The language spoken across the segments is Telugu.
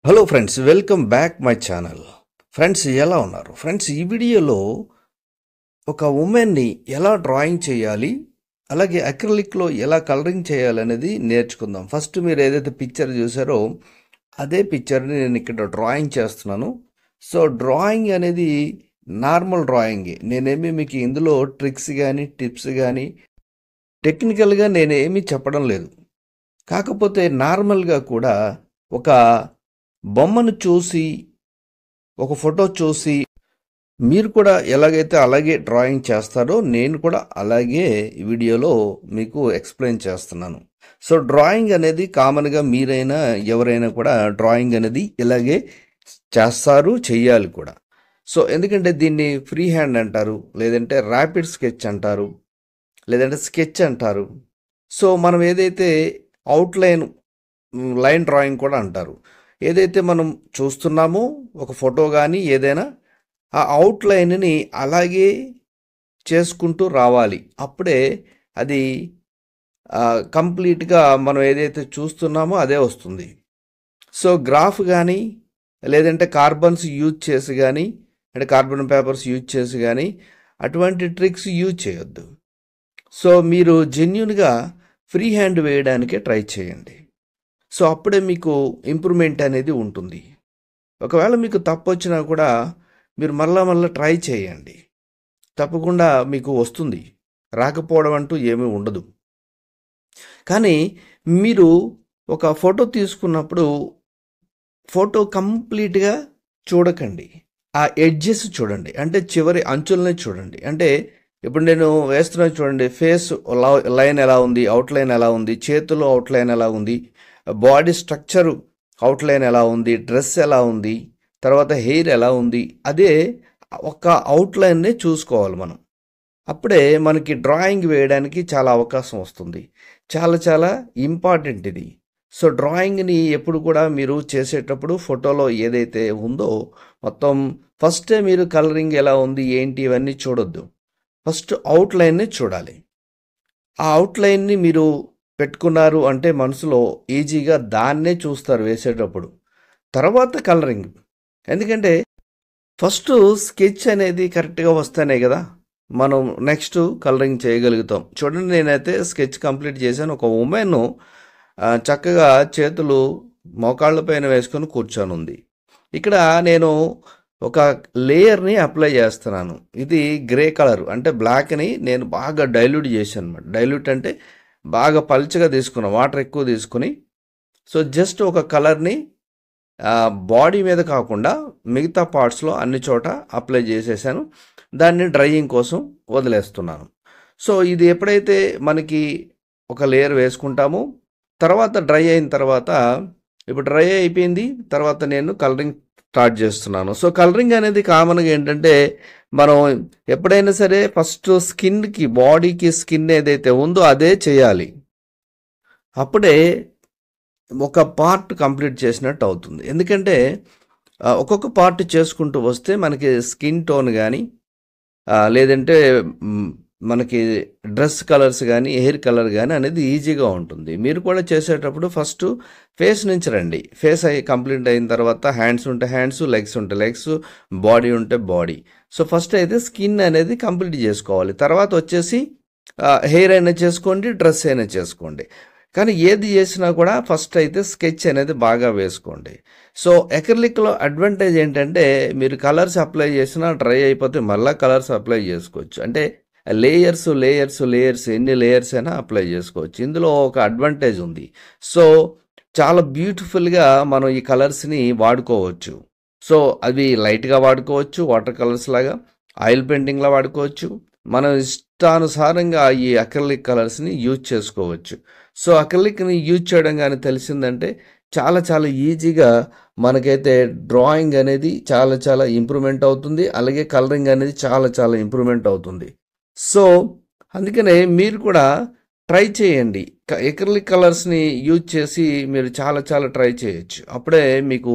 Hello friends, welcome back my channel. Friends, ఎలా ఉన్నారు? ఫ్రెండ్స్, ఈ వీడియోలో ఒక ఉమెన్ని ఎలా డ్రాయింగ్ చేయాలి, అలాగే అక్రిలిక్లో ఎలా కలరింగ్ చేయాలనేది నేర్చుకుందాం. ఫస్ట్ మీరు ఏదైతే పిక్చర్ చూసారో అదే పిక్చర్ని నేను ఇక్కడ డ్రాయింగ్ చేస్తున్నాను. సో డ్రాయింగ్ అనేది నార్మల్ డ్రాయింగే. నేనేమి మీకు ఇందులో ట్రిక్స్ కానీ టిప్స్ కానీ టెక్నికల్గా నేనేమీ చెప్పడం లేదు. కాకపోతే నార్మల్గా కూడా ఒక బొమ్మను చూసి, ఒక ఫోటో చూసి మీరు కూడా ఎలాగైతే అలాగే డ్రాయింగ్ చేస్తారో నేను కూడా అలాగే వీడియోలో మీకు ఎక్స్ప్లెయిన్ చేస్తున్నాను. సో డ్రాయింగ్ అనేది కామన్గా మీరైనా ఎవరైనా కూడా డ్రాయింగ్ అనేది ఇలాగే చేస్తారు, చెయ్యాలి కూడా. సో ఎందుకంటే దీన్ని ఫ్రీ హ్యాండ్ అంటారు, లేదంటే ర్యాపిడ్ స్కెచ్ అంటారు, లేదంటే స్కెచ్ అంటారు. సో మనం ఏదైతే అవుట్లైన్ లైన్ డ్రాయింగ్ కూడా అంటారు. ఏదైతే మనం చూస్తున్నామో ఒక ఫోటో కానీ ఏదైనా ఆ అవుట్లైన్ని అలాగే చేసుకుంటూ రావాలి. అప్పుడే అది కంప్లీట్గా మనం ఏదైతే చూస్తున్నామో అదే వస్తుంది. సో గ్రాఫ్ కానీ లేదంటే కార్బన్స్ యూజ్ చేసి కానీ, అంటే కార్బన్ పేపర్స్ యూజ్ చేసి కానీ అటువంటి ట్రిక్స్ యూజ్ చేయొద్దు. సో మీరు జెన్యూన్గా ఫ్రీ హ్యాండ్ వేయడానికే ట్రై చేయండి. సో అప్పుడే మీకు ఇంప్రూవ్మెంట్ అనేది ఉంటుంది. ఒకవేళ మీకు తప్పు వచ్చినా కూడా మీరు మళ్ళా ట్రై చేయండి, తప్పకుండా మీకు వస్తుంది. రాకపోవడం అంటూ ఏమీ ఉండదు. కానీ మీరు ఒక ఫోటో తీసుకున్నప్పుడు ఫోటో కంప్లీట్గా చూడకండి, ఆ ఎడ్జెస్ చూడండి, అంటే చివరి అంచులనే చూడండి. అంటే ఇప్పుడు నేను వేస్తున్నాను చూడండి, ఫేస్ లైన్ ఎలా ఉంది, అవుట్లైన్ ఎలా ఉంది, చేతులు అవుట్లైన్ ఎలా ఉంది, బాడీ స్ట్రక్చరు అవుట్లైన్ ఎలా ఉంది, డ్రెస్ ఎలా ఉంది, తర్వాత హెయిర్ ఎలా ఉంది, అదే ఒక అవుట్లైన్నే చూసుకోవాలి మనం. అప్పుడే మనకి డ్రాయింగ్ వేయడానికి చాలా అవకాశం వస్తుంది. చాలా ఇంపార్టెంట్ ఇది. సో డ్రాయింగ్ని ఎప్పుడు కూడా మీరు చేసేటప్పుడు ఫోటోలో ఏదైతే ఉందో మొత్తం ఫస్టే మీరు కలరింగ్ ఎలా ఉంది ఏంటి ఇవన్నీ చూడొద్దు. ఫస్ట్ అవుట్లైన్నే చూడాలి. ఆ అవుట్లైన్ని మీరు పెట్టుకున్నారు అంటే మనసులో ఈజీగా దాన్నే చూస్తారు వేసేటప్పుడు. తర్వాత కలరింగ్. ఎందుకంటే ఫస్ట్ స్కెచ్ అనేది కరెక్ట్గా వస్తేనే కదా మనం నెక్స్ట్ కలరింగ్ చేయగలుగుతాం. చూడండి, నేనైతే స్కెచ్ కంప్లీట్ చేశాను. ఒక ఉమెన్ చక్కగా చేతులు మోకాళ్ళ పైన వేసుకొని కూర్చొని ఉంది. ఇక్కడ నేను ఒక లేయర్ని అప్లై చేస్తున్నాను. ఇది గ్రే కలర్, అంటే బ్లాక్ని నేను బాగా డైల్యూట్ చేశాను అనమాట. డైల్యూట్ అంటే బాగా పల్చగా తీసుకున్నాను, వాటర్ ఎక్కువ తీసుకుని. సో జస్ట్ ఒక కలర్ని బాడీ మీద కాకుండా మిగతా పార్ట్స్లో అన్ని చోట అప్లై చేసేసాను. దాన్ని డ్రైయింగ్ కోసం వదిలేస్తున్నాను. సో ఇది ఎప్పుడైతే మనకి ఒక లేయర్ వేసుకుంటామో తర్వాత డ్రై అయిన తర్వాత, ఇప్పుడు డ్రై అయిపోయింది, తర్వాత నేను కలరింగ్ స్టార్ట్ చేస్తున్నాను. సో కలరింగ్ అనేది కామన్గా ఏంటంటే మనం ఎప్పుడైనా సరే ఫస్ట్ స్కిన్కి, బాడీకి స్కిన్ ఏదైతే ఉందో అదే చేయాలి. అప్పుడే ఒక పార్ట్ కంప్లీట్ చేసినట్టు అవుతుంది. ఎందుకంటే ఒక్కొక్క పార్ట్ చేసుకుంటూ వస్తే మనకి స్కిన్ టోన్ కానీ లేదంటే మనకి డ్రెస్ కలర్స్ కానీ హెయిర్ కలర్ కానీ అనేది ఈజీగా ఉంటుంది. మీరు కూడా చేసేటప్పుడు ఫస్ట్ ఫేస్ నుంచి రండి. ఫేస్ కంప్లీట్ అయిన తర్వాత హ్యాండ్స్ ఉంటే హ్యాండ్స్, లెగ్స్ ఉంటే లెగ్స్, బాడీ ఉంటే బాడీ. సో ఫస్ట్ అయితే స్కిన్ అనేది కంప్లీట్ చేసుకోవాలి. తర్వాత వచ్చేసి హెయిర్ అయినా చేసుకోండి, డ్రెస్ అయినా చేసుకోండి. కానీ ఏది చేసినా కూడా ఫస్ట్ అయితే స్కెచ్ అనేది బాగా వేసుకోండి. సో అక్రిలిక్లో అడ్వాంటేజ్ ఏంటంటే మీరు కలర్స్ అప్లై చేసినా డ్రై అయిపోతే మళ్ళీ కలర్స్ అప్లై చేసుకోవచ్చు. అంటే లేయర్స్ ఎన్ని లేయర్స్ అయినా అప్లై చేసుకోవచ్చు. ఇందులో ఒక అడ్వాంటేజ్ ఉంది. సో చాలా బ్యూటిఫుల్గా మనం ఈ కలర్స్ని వాడుకోవచ్చు. సో అవి లైట్గా వాడుకోవచ్చు, వాటర్ కలర్స్ లాగా, ఆయిల్ పెయింటింగ్లా వాడుకోవచ్చు. మనం ఇష్టానుసారంగా ఈ అక్రిలిక్ కలర్స్ని యూజ్ చేసుకోవచ్చు. సో అక్రిలిక్ని యూజ్ చేయడం కానీ తెలిసిందంటే చాలా ఈజీగా మనకైతే డ్రాయింగ్ అనేది చాలా ఇంప్రూవ్మెంట్ అవుతుంది. అలాగే కలరింగ్ అనేది చాలా ఇంప్రూవ్మెంట్ అవుతుంది. సో అందుకనే మీరు కూడా ట్రై చేయండి. అక్రిలిక్ కలర్స్ని యూజ్ చేసి మీరు చాలా ట్రై చేయొచ్చు. అప్పుడే మీకు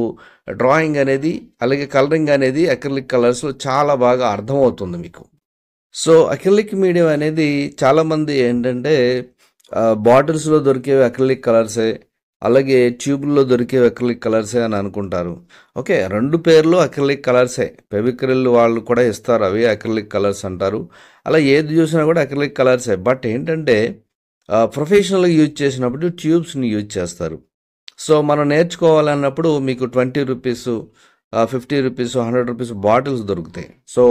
డ్రాయింగ్ అనేది అలాగే కలరింగ్ అనేది అక్రిలిక్ కలర్స్లో చాలా బాగా అర్థమవుతుంది మీకు. సో అక్రిలిక్ మీడియం అనేది చాలామంది ఏంటంటే బాటిల్స్లో దొరికేవి అక్రిలిక్ కలర్సే, అలాగే ట్యూబ్లో దొరికే అక్రిలిక్ కలర్సే అని అనుకుంటారు. ఓకే, 2 పేర్లు అక్రిలిక్ కలర్సే. ఫెవిక్రిల్ వాళ్ళు కూడా ఇస్తారు, అవి అక్రిలిక్ కలర్స్ అంటారు. అలా ఏది చూసినా కూడా అక్రిలిక్ కలర్సే. బట్ ఏంటంటే ప్రొఫెషనల్గా యూజ్ చేసినప్పుడు ట్యూబ్స్ని యూజ్ చేస్తారు. సో మనం నేర్చుకోవాలన్నప్పుడు మీకు 20 రూపీస్, 50 రూపీస్, 100 రూపీస్ బాటిల్స్ దొరుకుతాయి. సో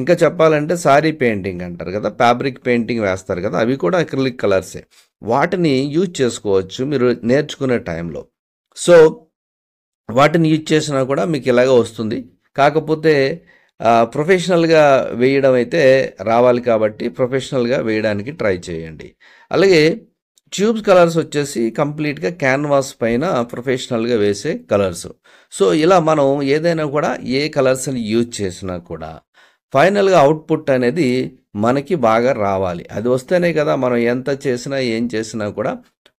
ఇంకా చెప్పాలంటే సారీ పెయింటింగ్ అంటారు కదా, ఫ్యాబ్రిక్ పెయింటింగ్ వేస్తారు కదా, అవి కూడా అక్రిలిక్ కలర్సే. వాటిని యూజ్ చేసుకోవచ్చు మీరు నేర్చుకునే టైంలో. సో వాటిని యూజ్ చేసినా కూడా మీకు ఇలాగే వస్తుంది. కాకపోతే ప్రొఫెషనల్గా వేయడం అయితే రావాలి కాబట్టి ప్రొఫెషనల్గా వేయడానికి ట్రై చేయండి. అలాగే ట్యూబ్స్ కలర్స్ వచ్చేసి కంప్లీట్గా క్యాన్వాస్ పైన ప్రొఫెషనల్గా వేసే కలర్స్. సో ఇలా మనం ఏదైనా కూడా ఏ కలర్స్ని యూజ్ చేసినా కూడా ఫైనల్గా అవుట్పుట్ అనేది మనకి బాగా రావాలి. అది వస్తేనే కదా మనం ఎంత చేసినా ఏం చేసినా కూడా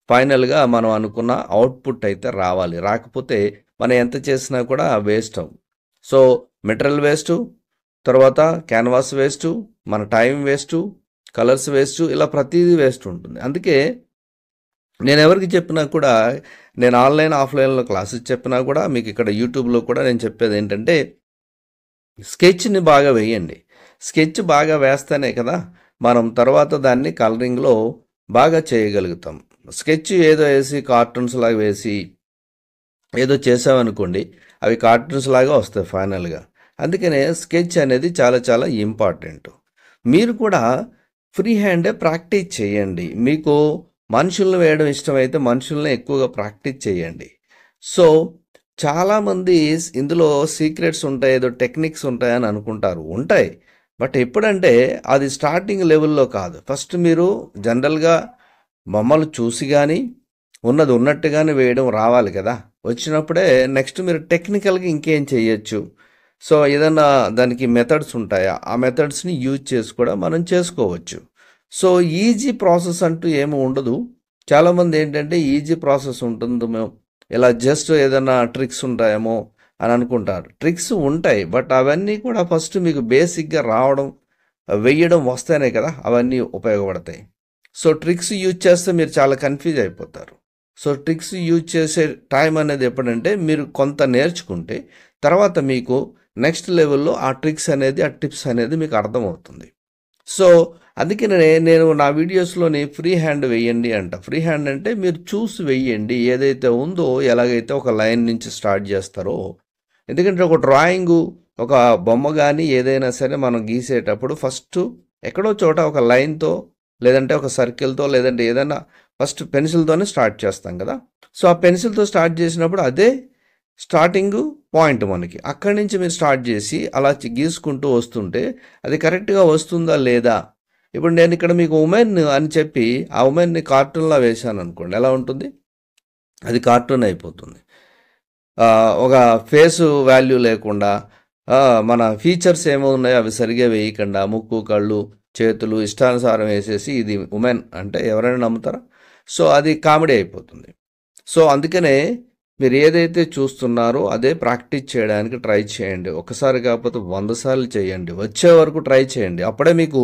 ఫైనల్గా మనం అనుకున్న అవుట్పుట్ అయితే రావాలి. రాకపోతే మనం ఎంత చేసినా కూడా వేస్ట్ అవ్వం. సో మెటీరియల్ వేస్టు, తర్వాత క్యాన్వాస్ వేస్టు, మన టైం వేస్టు, కలర్స్ వేస్టు, ఇలా ప్రతిదీ వేస్ట్ ఉంటుంది. అందుకే నేను ఎవరికి చెప్పినా కూడా, నేను ఆన్లైన్ ఆఫ్లైన్లో క్లాసెస్ చెప్పినా కూడా మీకు ఇక్కడ యూట్యూబ్లో కూడా నేను చెప్పేది ఏంటంటే స్కెచ్ని బాగా వేయండి. స్కెచ్ బాగా వేస్తేనే కదా మనం తర్వాత దాన్ని కలరింగ్లో బాగా చేయగలుగుతాం. స్కెచ్ ఏదో వేసి కార్టూన్స్ లాగా వేసి ఏదో చేసామనుకోండి, అవి కార్టూన్స్ లాగా వస్తాయి ఫైనల్గా. అందుకనే స్కెచ్ అనేది చాలా చాలా ఇంపార్టెంట్. మీరు కూడా ఫ్రీ హ్యాండే ప్రాక్టీస్ చేయండి. మీకు మనుషులను వేయడం ఇష్టమైతే మనుషుల్ని ఎక్కువగా ప్రాక్టీస్ చేయండి. సో చాలామంది ఇందులో సీక్రెట్స్ ఉంటాయి, ఏదో టెక్నిక్స్ ఉంటాయని అనుకుంటారు. ఉంటాయి, బట్ ఎప్పుడంటే అది స్టార్టింగ్ లెవెల్లో కాదు. ఫస్ట్ మీరు జనరల్గా బొమ్మలు చూసి కానీ ఉన్నది ఉన్నట్టుగానే వేయడం రావాలి కదా. వచ్చినప్పుడే నెక్స్ట్ మీరు టెక్నికల్గా ఇంకేం చేయొచ్చు. సో ఏదన్నా దానికి మెథడ్స్ ఉంటాయా, ఆ మెథడ్స్ని యూజ్ చేసి కూడా మనం చేసుకోవచ్చు. సో ఈజీ ప్రాసెస్ అంటూ ఏమి ఉండదు. చాలామంది ఏంటంటే ఈజీ ప్రాసెస్ ఉంటుంది, మేము ఇలా జస్ట్ ఏదైనా ట్రిక్స్ ఉంటాయేమో అని అనుకుంటారు. ట్రిక్స్ ఉంటాయి, బట్ అవన్నీ కూడా ఫస్ట్ మీకు బేసిక్గా రావడం, వెయ్యడం వస్తేనే కదా అవన్నీ ఉపయోగపడతాయి. సో ట్రిక్స్ యూజ్ చేస్తే మీరు చాలా కన్ఫ్యూజ్ అయిపోతారు. సో ట్రిక్స్ యూజ్ చేసే టైం అనేది ఎప్పుడంటే మీరు కొంత నేర్చుకుంటే తర్వాత మీకు నెక్స్ట్ లెవెల్లో ఆ ట్రిక్స్ అనేది, ఆ టిప్స్ అనేది మీకు అర్థమవుతుంది. సో అందుకనే నేను నా వీడియోస్లోని ఫ్రీ హ్యాండ్ వేయండి అంట. ఫ్రీ హ్యాండ్ అంటే మీరు చూసి వేయండి, ఏదైతే ఉందో ఎలాగైతే ఒక లైన్ నుంచి స్టార్ట్ చేస్తారో. ఎందుకంటే ఒక డ్రాయింగు, ఒక బొమ్మ కానీ ఏదైనా సరే మనం గీసేటప్పుడు ఫస్ట్ ఎక్కడో చోట ఒక లైన్తో, లేదంటే ఒక సర్కిల్తో, లేదంటే ఏదైనా ఫస్ట్ పెన్సిల్తోనే స్టార్ట్ చేస్తాం కదా. సో ఆ పెన్సిల్తో స్టార్ట్ చేసినప్పుడు అదే స్టార్టింగ్ పాయింట్ మనకి. అక్కడి నుంచి మీరు స్టార్ట్ చేసి అలా గీసుకుంటూ వస్తుంటే అది కరెక్ట్గా వస్తుందా లేదా. ఇప్పుడు నేను ఇక్కడ మీకు ఉమెన్ అని చెప్పి ఆ ఉమెన్ని కార్టూన్లా వేశాను అనుకోండి, ఎలా ఉంటుంది? అది కార్టూన్ అయిపోతుంది. ఒక ఫేసు వాల్యూ లేకుండా, మన ఫీచర్స్ ఏమో ఉన్నాయో అవి సరిగా వేయకుండా, ముక్కు, కళ్ళు, చేతులు ఇష్టానుసారం వేసేసి ఇది ఉమెన్ అంటే ఎవరైనా నమ్ముతారా? సో అది కామెడీ అయిపోతుంది. సో అందుకనే మీరు ఏదైతే చూస్తున్నారో అదే ప్రాక్టీస్ చేయడానికి ట్రై చేయండి. ఒకసారి కాకపోతే 100 సార్లు చేయండి, వచ్చే వరకు ట్రై చేయండి, అప్పుడే మీకు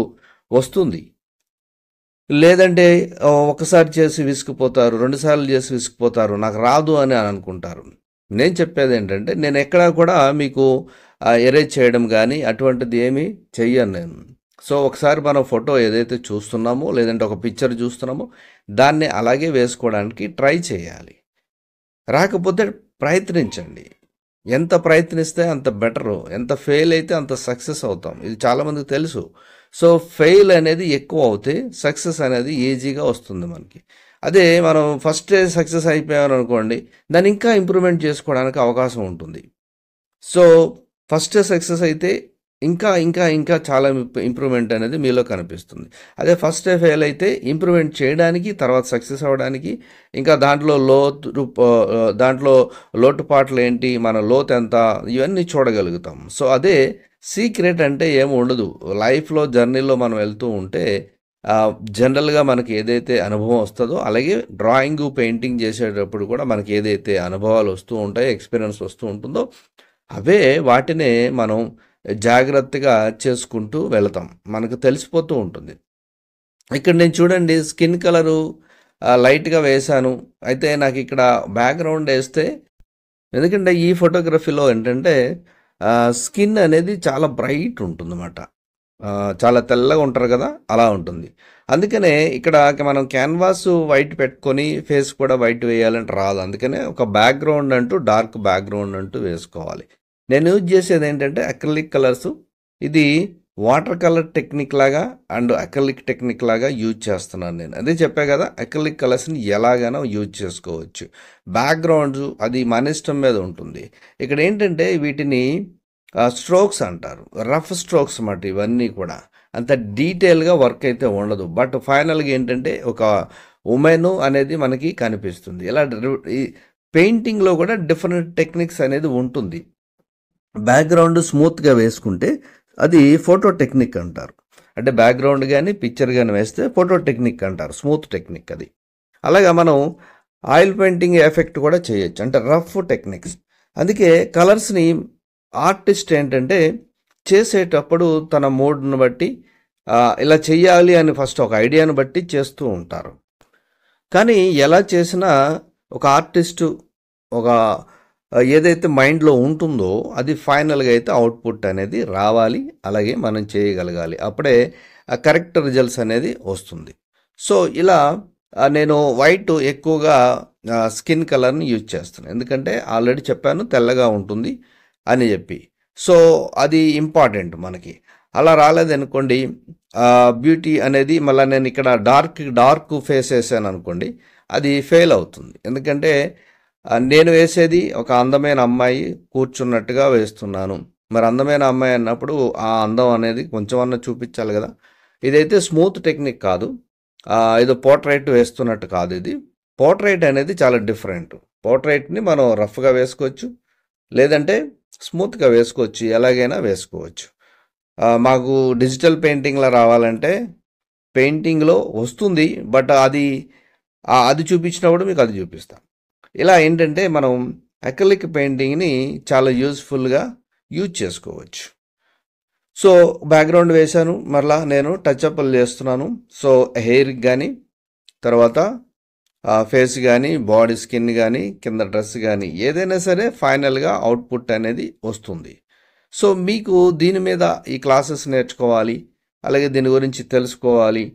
వస్తుంది. లేదంటే ఒకసారి చేసి విసిగిపోతారు, 2 సార్లు చేసి విసిగిపోతారు, నాకు రాదు అని అనుకుంటారు. నేను చెప్పేది ఏంటంటే నేను ఎక్కడా కూడా మీకు ఎరేజ్ చేయడం కానీ అటువంటిది ఏమీ చెయ్యను నేను. సో ఒకసారి మనం ఫోటో ఏదైతే చూస్తున్నామో, లేదంటే ఒక పిక్చర్ చూస్తున్నామో దాన్ని అలాగే వేసుకోవడానికి ట్రై చేయాలి. రాకపోతే ప్రయత్నించండి. ఎంత ప్రయత్నిస్తే అంత బెటరు. ఎంత ఫెయిల్ అయితే అంత సక్సెస్ అవుతాం, ఇది చాలామందికి తెలుసు. సో ఫెయిల్ అనేది ఎక్కువ అవుతే సక్సెస్ అనేది ఈజీగా వస్తుంది మనకి. అదే మనం ఫస్టే సక్సెస్ అయిపోయామని అనుకోండి, దాన్ని ఇంకా ఇంప్రూవ్మెంట్ చేసుకోవడానికి అవకాశం ఉంటుంది. సో ఫస్టే సక్సెస్ అయితే ఇంకా ఇంకా ఇంకా చాలా ఇంప్రూవ్మెంట్ అనేది మీలో కనిపిస్తుంది. అదే ఫస్టే ఫెయిల్ అయితే ఇంప్రూవ్మెంట్ చేయడానికి, తర్వాత సక్సెస్ అవ్వడానికి ఇంకా దాంట్లో లోటుపాట్లు ఏంటి, మన లోతు ఎంత, ఇవన్నీ చూడగలుగుతాం. సో అదే సీక్రెట్ అంటే ఏమి ఉండదు. లైఫ్లో జర్నీలో మనం వెళ్తూ ఉంటే జనరల్గా మనకి ఏదైతే అనుభవం వస్తుందో, అలాగే డ్రాయింగ్, పెయింటింగ్ చేసేటప్పుడు కూడా మనకి ఏదైతే అనుభవాలు వస్తూ ఉంటాయో, ఎక్స్పీరియన్స్ వస్తూ ఉంటుందో అవే వాటినే మనం జాగ్రత్తగా చేసుకుంటూ వెళతాం, మనకు తెలిసిపోతూ ఉంటుంది. ఇక్కడ నేను చూడండి స్కిన్ కలరు లైట్గా వేశాను. అయితే నాకు ఇక్కడ బ్యాక్గ్రౌండ్ వేస్తే, ఎందుకంటే ఈ ఫోటోగ్రఫీలో ఏంటంటే స్కిన్ అనేది చాలా బ్రైట్ ఉంటుందన్నమాట. చాలా తెల్లగా ఉంటారు కదా, అలా ఉంటుంది. అందుకనే ఇక్కడ మనం క్యాన్వాస్ వైట్ పెట్టుకొని ఫేస్ కూడా వైట్ వేయాలంటే రాదు. అందుకనే ఒక బ్యాక్గ్రౌండ్ అంటూ, డార్క్ బ్యాక్గ్రౌండ్ అంటూ వేసుకోవాలి. నేను యూజ్ చేసేది ఏంటంటే అక్రిలిక్ కలర్స్. ఇది వాటర్ కలర్ టెక్నిక్ లాగా అండ్ అక్రిలిక్ టెక్నిక్ లాగా యూజ్ చేస్తున్నాను నేను. అదే చెప్పా కదా, అక్రిలిక్ కలర్స్ని ఎలాగైనా యూజ్ చేసుకోవచ్చు. బ్యాక్గ్రౌండ్స్ అది మన ఇష్టం మీద ఉంటుంది. ఇక్కడ ఏంటంటే వీటిని స్ట్రోక్స్ అంటారు, రఫ్ స్ట్రోక్స్ అన్నమాట. ఇవన్నీ కూడా అంత డీటెయిల్గా వర్క్ అయితే ఉండదు. బట్ ఫైనల్గా ఏంటంటే ఒక ఉమెన్ అనేది మనకి కనిపిస్తుంది. ఇలా ఈ పెయింటింగ్లో కూడా డిఫరెంట్ టెక్నిక్స్ అనేది ఉంటుంది. బ్యాక్గ్రౌండ్ స్మూత్గా వేసుకుంటే అది ఫోటో టెక్నిక్ అంటారు. అంటే బ్యాక్గ్రౌండ్ కానీ పిక్చర్ కానీ వేస్తే ఫోటో టెక్నిక్ అంటారు, స్మూత్ టెక్నిక్ అది. అలాగా మనం ఆయిల్ పెయింటింగ్ ఎఫెక్ట్ కూడా చేయొచ్చు, అంటే రఫ్ టెక్నిక్స్. అందుకే కలర్స్ని ఆర్టిస్ట్ ఏంటంటే చేసేటప్పుడు తన మూడ్ను బట్టి ఇలా చెయ్యాలి అని ఫస్ట్ ఒక ఐడియాను బట్టి చేస్తూ ఉంటారు. కానీ ఎలా చేసినా ఒక ఆర్టిస్టు ఒక ఏదైతే మైండ్లో ఉంటుందో అది ఫైనల్గా అయితే అవుట్పుట్ అనేది రావాలి, అలాగే మనం చేయగలగాలి. అప్పుడే కరెక్ట్ రిజల్ట్స్ అనేది వస్తుంది. సో ఇలా నేను వైట్ ఎక్కువగా స్కిన్ కలర్ని యూజ్ చేస్తాను. ఎందుకంటే ఆల్రెడీ చెప్పాను తెల్లగా ఉంటుంది అని చెప్పి. సో అది ఇంపార్టెంట్ మనకి. అలా రాలేదనుకోండి, బ్యూటీ అనేది మళ్ళీ నేను ఇక్కడ డార్క్ ఫేస్ వేసాను అనుకోండి, అది ఫెయిల్ అవుతుంది. ఎందుకంటే నేను వేసేది ఒక అందమైన అమ్మాయి కూర్చున్నట్టుగా వేస్తున్నాను. మరి అందమైన అమ్మాయి అన్నప్పుడు ఆ అందం అనేది కొంచెం అన్న చూపించాలి కదా. ఇదైతే స్మూత్ టెక్నిక్ కాదు, ఏదో పోర్ట్రైట్ వేస్తున్నట్టు కాదు. ఇది పోర్ట్రైట్ అనేది చాలా డిఫరెంట్. పోర్ట్రైట్ని మనం రఫ్గా వేసుకోవచ్చు, లేదంటే స్మూత్గా వేసుకోవచ్చు, ఎలాగైనా వేసుకోవచ్చు. మాకు డిజిటల్ పెయింటింగ్లో రావాలంటే పెయింటింగ్లో వస్తుంది, బట్ అది చూపించినప్పుడు మీకు అది చూపిస్తాను. ఇలా ఏంటంటే మనం అక్రిలిక్ పెయింటింగ్ని చాలా యూజ్ఫుల్గా యూజ్ చేసుకోవచ్చు. సో బ్యాక్గ్రౌండ్ వేశాను, మరలా నేను టచ్అప్లు చేస్తున్నాను. సో హెయిర్కి కానీ, తర్వాత ఫేస్ కానీ, బాడీ స్కిన్ కానీ, కింద డ్రెస్ కానీ, ఏదైనా సరే ఫైనల్గా అవుట్పుట్ అనేది వస్తుంది. సో మీకు దీని మీద ఈ క్లాసెస్ నేర్చుకోవాలి, అలాగే దీని గురించి తెలుసుకోవాలి,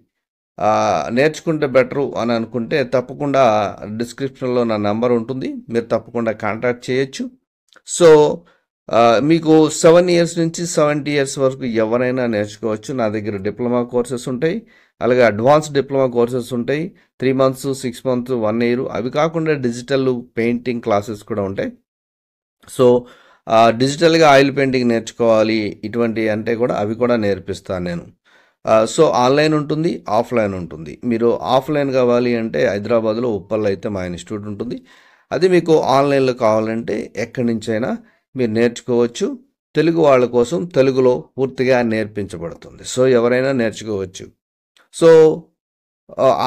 నేర్చుకుంటే బెటరు అని అనుకుంటే తప్పకుండా డిస్క్రిప్షన్లో నా నెంబర్ ఉంటుంది, మీరు తప్పకుండా కాంటాక్ట్ చేయొచ్చు. సో మీకు 7 ఇయర్స్ నుంచి 70 ఇయర్స్ వరకు ఎవరైనా నేర్చుకోవచ్చు. నా దగ్గర డిప్లొమా కోర్సెస్ ఉంటాయి, అలాగే అడ్వాన్స్ డిప్లొమా కోర్సెస్ ఉంటాయి, 3 months, 6 months, 1 year. అవి కాకుండా డిజిటల్ పెయింటింగ్ క్లాసెస్ కూడా ఉంటాయి. సో డిజిటల్గా ఆయిల్ పెయింటింగ్ నేర్చుకోవాలి ఇటువంటి అంటే కూడా అవి కూడా నేర్పిస్తాను నేను. సో ఆన్లైన్ ఉంటుంది, ఆఫ్లైన్ ఉంటుంది. మీరు ఆఫ్లైన్ కావాలి అంటే హైదరాబాద్లో ఉప్పల్లో అయితే మా ఇన్స్టిట్యూట్ ఉంటుంది. అది మీకు ఆన్లైన్లో కావాలంటే ఎక్కడి నుంచైనా మీరు నేర్చుకోవచ్చు. తెలుగు వాళ్ళ కోసం తెలుగులో పూర్తిగా నేర్పించబడుతుంది. సో ఎవరైనా నేర్చుకోవచ్చు. So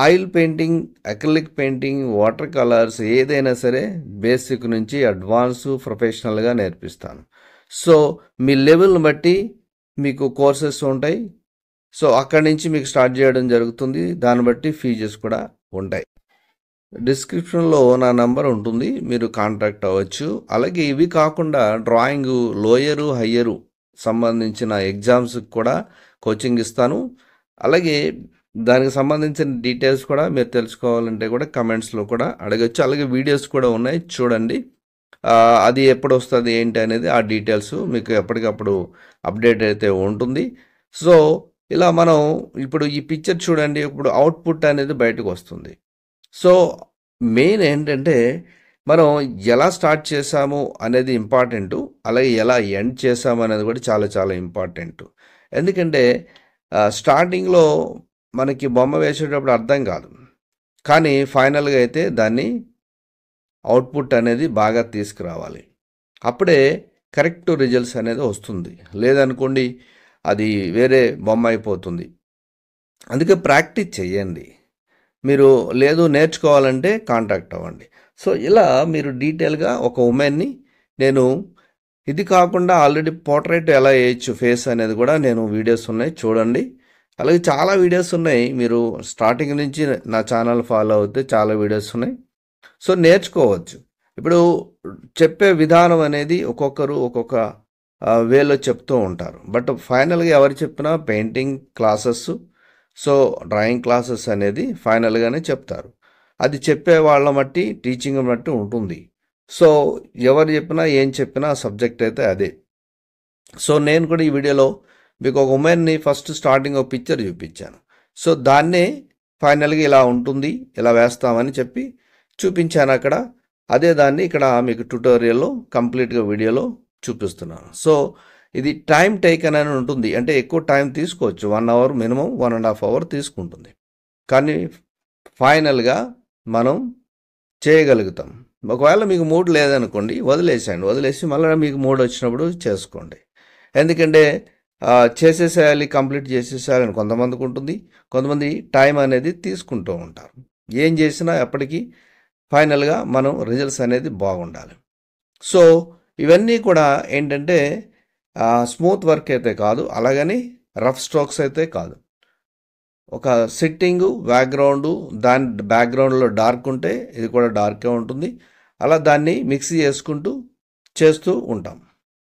oil painting, acrylic painting, water colours ఏదైనా సరే బేసిక్ నుంచి అడ్వాన్స్ ప్రొఫెషనల్గా నేర్పిస్తాను. సో మీ లెవెల్ని బట్టి మీకు కోర్సెస్ ఉంటాయి. సో అక్కడి నుంచి మీకు స్టార్ట్ చేయడం జరుగుతుంది. దాన్ని బట్టి ఫీజెస్ కూడా ఉంటాయి. డిస్క్రిప్షన్లో నా నంబర్ ఉంటుంది, మీరు కాంటాక్ట్ అవ్వచ్చు. అలాగే ఇవి కాకుండా డ్రాయింగ్ లోయరు హయ్యరు సంబంధించిన ఎగ్జామ్స్కి కూడా కోచింగ్ ఇస్తాను. అలాగే దానికి సంబంధించిన డీటెయిల్స్ కూడా మీరు తెలుసుకోవాలంటే కూడా కమెంట్స్లో కూడా అడగచ్చు. అలాగే వీడియోస్ కూడా ఉన్నాయి, చూడండి. అది ఎప్పుడు వస్తుంది ఏంటి అనేది ఆ డీటెయిల్స్ మీకు ఎప్పటికప్పుడు అప్డేట్ అయితే ఉంటుంది. సో ఇలా మనం ఇప్పుడు ఈ పిక్చర్ చూడండి, ఇప్పుడు అవుట్పుట్ అనేది బయటకు వస్తుంది. సో మెయిన్ ఏంటంటే మనం ఎలా స్టార్ట్ చేసాము అనేది ఇంపార్టెంట్, అలాగే ఎలా ఎండ్ చేసాము అనేది కూడా చాలా చాలా ఇంపార్టెంట్. ఎందుకంటే స్టార్టింగ్లో మనకి బొమ్మ వేసేటప్పుడు అర్థం కాదు, కానీ ఫైనల్గా అయితే దాన్ని అవుట్పుట్ అనేది బాగా తీసుకురావాలి. అప్పుడే కరెక్ట్ రిజల్ట్స్ అనేది వస్తుంది. లేదనుకోండి అది వేరే బొమ్మ అయిపోతుంది. అందుకే ప్రాక్టీస్ చేయండి. మీరు లేదు నేర్చుకోవాలంటే కాంటాక్ట్ అవ్వండి. సో ఇలా మీరు డీటెయిల్గా ఒక ఉమెన్ని నేను ఇది కాకుండా ఆల్రెడీ పోర్ట్రైట్ ఎలా వేయచ్చు ఫేస్ అనేది కూడా నేను వీడియోస్ ఉన్నాయి, చూడండి. అలాగే చాలా వీడియోస్ ఉన్నాయి. మీరు స్టార్టింగ్ నుంచి నా ఛానల్ ఫాలో అవుతే చాలా వీడియోస్ ఉన్నాయి. సో నేర్చుకోవచ్చు. ఇప్పుడు చెప్పే విధానం అనేది ఒక్కొక్కరు ఒక్కొక్క వేలో చెప్తూ ఉంటారు. బట్ ఫైనల్గా ఎవరు చెప్పినా painting classes, so drawing classes అనేది ఫైనల్గానే చెప్తారు. అది చెప్పే వాళ్ళ బట్టి, టీచింగ్ బట్టి ఉంటుంది. సో ఎవరు చెప్పినా ఏం చెప్పినా సబ్జెక్ట్ అయితే అదే. సో నేను కూడా ఈ వీడియోలో మీకు ఒక ఉమెన్ని ఫస్ట్ స్టార్టింగ్ ఒక పిక్చర్ చూపించాను. సో దాన్నే ఫైనల్గా ఇలా ఉంటుంది, ఇలా వేస్తామని చెప్పి చూపించాను అక్కడ. అదే దాన్ని ఇక్కడ మీకు ట్యుటోరియల్లో కంప్లీట్గా వీడియోలో చూపిస్తున్నాను. సో ఇది టైం టేకన్ అని ఉంటుంది. అంటే ఎక్కువ టైం తీసుకోవచ్చు. 1 అవర్ మినిమం 1.5 అవర్ తీసుకుంటుంది. కానీ ఫైనల్గా మనం చేయగలుగుతాం. ఒకవేళ మీకు మూడ్ లేదనుకోండి, వదిలేసేయండి. వదిలేసి మళ్ళీ మీకు మూడ్ వచ్చినప్పుడు చేసుకోండి. ఎందుకంటే చేసేసేయాలి, కంప్లీట్ చేసేసేయాలని కొంతమందికి ఉంటుంది. కొంతమంది టైం అనేది తీసుకుంటూ ఉంటారు. ఏం చేసినా ఎప్పటికీ ఫైనల్గా మనం రిజల్ట్స్ అనేది బాగుండాలి. సో ఇవన్నీ కూడా ఏంటంటే స్మూత్ వర్క్ అయితే కాదు, అలాగని రఫ్ స్ట్రోక్స్ అయితే కాదు. ఒక సిట్టింగు, బ్యాక్గ్రౌండు, దాని బ్యాక్గ్రౌండ్లో డార్క్ ఉంటే ఇది కూడా డార్కే ఉంటుంది. అలా దాన్ని మిక్స్ చేసుకుంటూ చేస్తూ ఉంటాం.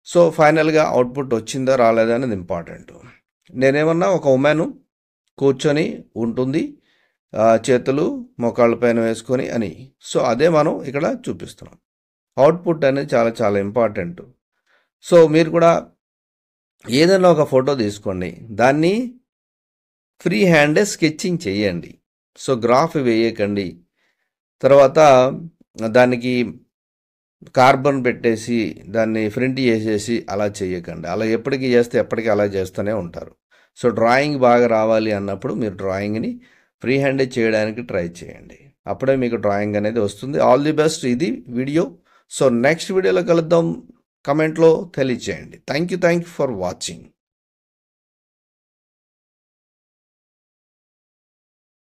సో ఫైనల్గా అవుట్పుట్ వచ్చిందా రాలేదా అనేది ఇంపార్టెంట్. నేనేమన్నా ఒక ఉమెన్ కూర్చొని ఉంటుంది, చేతులు మోకాళ్ళ పైన వేసుకొని అని. సో అదే మనం ఇక్కడ చూపిస్తున్నాం. అవుట్పుట్ అనేది చాలా చాలా ఇంపార్టెంట్. సో మీరు కూడా ఏదైనా ఒక ఫోటో తీసుకోండి, దాన్ని ఫ్రీ హ్యాండే స్కెచ్చింగ్ చేయండి. సో గ్రాఫ్ వేయకండి. తర్వాత దానికి కార్బన్ పెట్టేసి దాన్ని ప్రింట్ చేసేసి అలా చేయకండి. అలా ఎప్పటికీ చేస్తే ఎప్పటికీ అలా చేస్తూనే ఉంటారు. సో డ్రాయింగ్ బాగా రావాలి అన్నప్పుడు మీరు డ్రాయింగ్ని ఫ్రీ హ్యాండే చేయడానికి ట్రై చేయండి. అప్పుడే మీకు డ్రాయింగ్ అనేది వస్తుంది. All the best. ఇది వీడియో. సో నెక్స్ట్ వీడియోలో కలుద్దాం. కమెంట్లో తెలియచేయండి. Thank you for watching.